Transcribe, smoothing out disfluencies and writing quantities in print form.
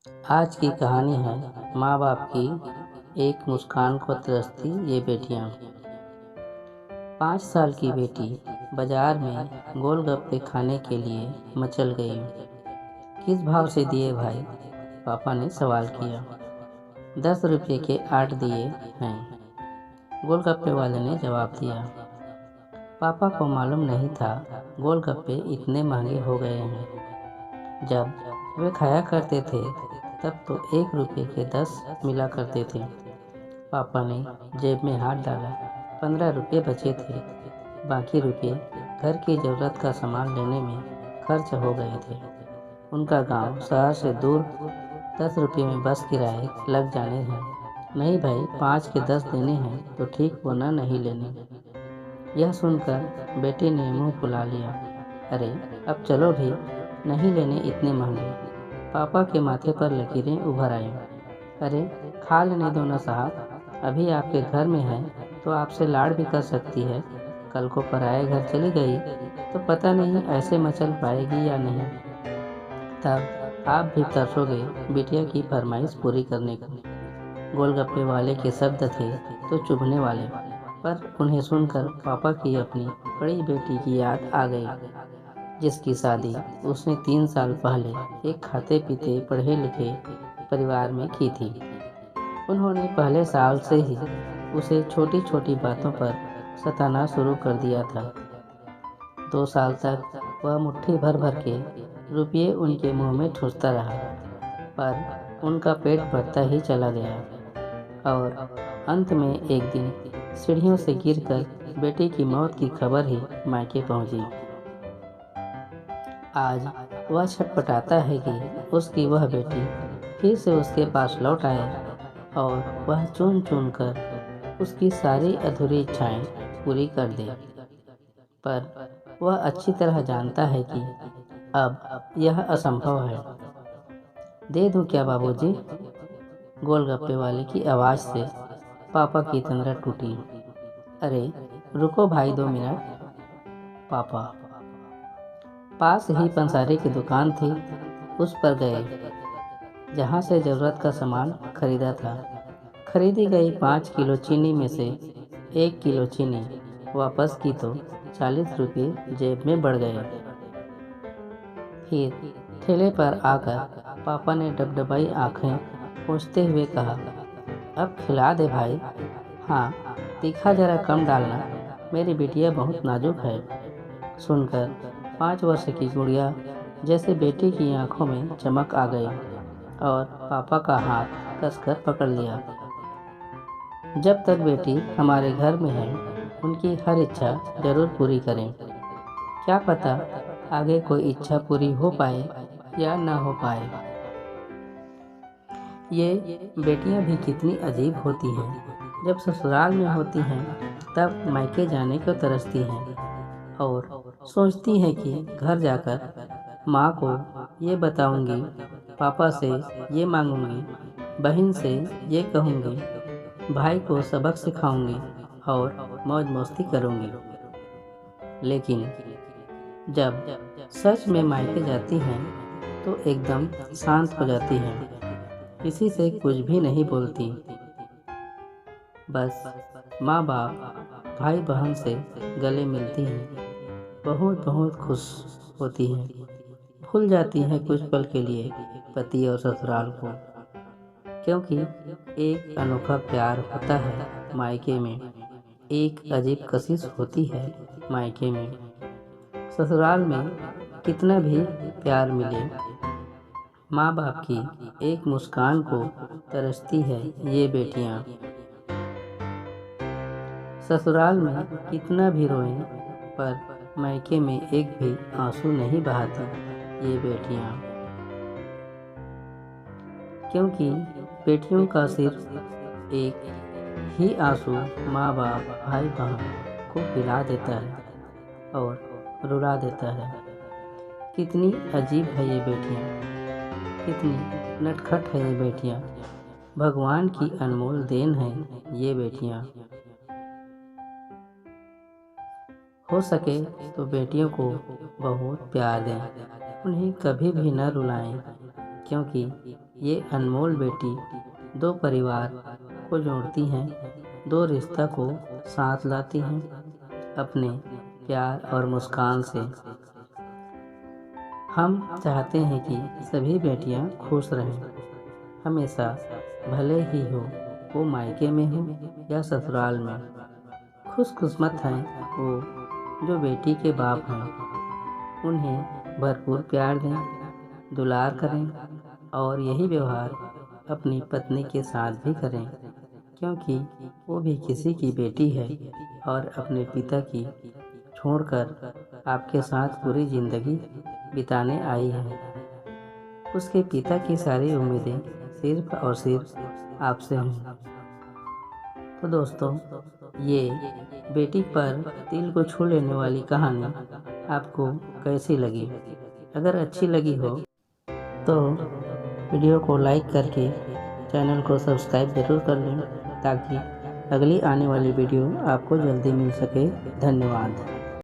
आज की कहानी है माँ बाप की एक मुस्कान को तरसती ये बेटियाँ। 5 साल की बेटी बाजार में गोलगप्पे खाने के लिए मचल गई। किस भाव से दिए भाई? पापा ने सवाल किया। 10 रुपये के 8 दिए हैं, गोलगप्पे वाले ने जवाब दिया। पापा को मालूम नहीं था गोलगप्पे इतने महंगे हो गए हैं। जब वे खाया करते थे तब तो 1 रुपये के 10 मिला करते थे। पापा ने जेब में हाथ डाला। 15 रुपये बचे थे। बाकी रुपये घर की ज़रूरत का सामान लेने में खर्च हो गए थे। उनका गांव शहर से दूर। 10 रुपये में बस किराए लग जाने हैं। नहीं भाई, 5 के 10 देने हैं तो ठीक होना, नहीं लेने। यह सुनकर बेटी ने मुंह फुला लिया। अरे अब चलो भी, नहीं लेने इतने महंगे। पापा के माथे पर लकीरें उभर आईं। अरे खा लेने दो ना साहब, अभी आपके घर में है तो आपसे लाड़ भी कर सकती है। कल को पराये घर चली गई तो पता नहीं ऐसे मचल पाएगी या नहीं। तब आप भी तरसोगे बिटिया की फरमाइश पूरी करने को। गोलगप्पे वाले के शब्द थे तो चुभने वाले, पर उन्हें सुनकर पापा की अपनी बड़ी बेटी की याद आ गई, जिसकी शादी उसने 3 साल पहले एक खाते पीते पढ़े लिखे परिवार में की थी। उन्होंने पहले साल से ही उसे छोटी छोटी बातों पर सताना शुरू कर दिया था। 2 साल तक वह मुट्ठी भर भर के रुपये उनके मुंह में ठूंसता रहा, पर उनका पेट भरता ही चला गया। और अंत में एक दिन सीढ़ियों से गिरकर बेटी की मौत की खबर ही मायके पहुंची। आज वह छटपटाता है कि उसकी वह बेटी फिर से उसके पास लौट आए और वह चुन चुन कर उसकी सारी अधूरी इच्छाएं पूरी कर दे। पर वह अच्छी तरह जानता है कि अब यह असंभव है। दे दूं क्या बाबूजी? गोलगप्पे वाले की आवाज़ से पापा की तंद्रा टूटी। अरे रुको भाई, 2 मिनट। पापा पास ही पंसारी की दुकान थी, उस पर गए जहाँ से ज़रूरत का सामान खरीदा था। खरीदी गई 5 किलो चीनी में से 1 किलो चीनी वापस की तो 40 रुपये जेब में बढ़ गए। फिर ठेले पर आकर पापा ने डबडबाई आंखें पोंछते हुए कहा, अब खिला दे भाई। हाँ, तीखा जरा कम डालना, मेरी बिटिया बहुत नाजुक है। सुनकर 5 वर्ष की गुड़िया जैसे बेटी की आंखों में चमक आ गई और पापा का हाथ कसकर पकड़ लिया। जब तक बेटी हमारे घर में है उनकी हर इच्छा जरूर पूरी करें। क्या पता आगे कोई इच्छा पूरी हो पाए या ना हो पाए। ये बेटियां भी कितनी अजीब होती हैं। जब ससुराल में होती हैं तब मायके जाने को तरसती हैं और सोचती हैं कि घर जाकर माँ को ये बताऊंगी, पापा से ये मांगूंगी, बहन से ये कहूंगी, भाई को सबक सिखाऊंगी और मौज मस्ती करूंगी। लेकिन जब सच में मायके जाती हैं तो एकदम शांत हो जाती हैं, किसी से कुछ भी नहीं बोलती। बस माँ बाप भाई बहन से गले मिलती हैं, बहुत बहुत खुश होती हैं, भूल जाती हैं कुछ पल के लिए पति और ससुराल को। क्योंकि एक अनोखा प्यार होता है मायके में, एक अजीब कशिश होती है मायके में। ससुराल में कितना भी प्यार मिले, माँ बाप की एक मुस्कान को तरसती है ये बेटियाँ। ससुराल में कितना भी रोएं, पर मायके में एक भी आंसू नहीं बहाती ये बेटियाँ। क्योंकि बेटियों का सिर्फ एक ही आंसू माँ बाप भाई बहन को पिला देता है और रुला देता है। कितनी अजीब है ये बेटियाँ, कितनी नटखट है ये बेटियाँ। भगवान की अनमोल देन है ये बेटियाँ। हो सके तो बेटियों को बहुत प्यार दें, उन्हें कभी भी न रुलाएं, क्योंकि ये अनमोल बेटी दो परिवार को जोड़ती हैं, दो रिश्ता को साथ लाती हैं अपने प्यार और मुस्कान से। हम चाहते हैं कि सभी बेटियां खुश रहें हमेशा, भले ही हो वो मायके में हो या ससुराल में। खुशकिस्मत हैं वो जो बेटी के बाप हैं। उन्हें भरपूर प्यार दें, दुलार करें और यही व्यवहार अपनी पत्नी के साथ भी करें, क्योंकि वो भी किसी की बेटी है और अपने पिता की छोड़कर आपके साथ पूरी ज़िंदगी बिताने आई है। उसके पिता की सारी उम्मीदें सिर्फ और सिर्फ आपसे हैं। तो दोस्तों, ये बेटी पर दिल को छू लेने वाली कहानी आपको कैसी लगी? अगर अच्छी लगी हो तो वीडियो को लाइक करके चैनल को सब्सक्राइब जरूर कर लें, ताकि अगली आने वाली वीडियो आपको जल्दी मिल सके। धन्यवाद।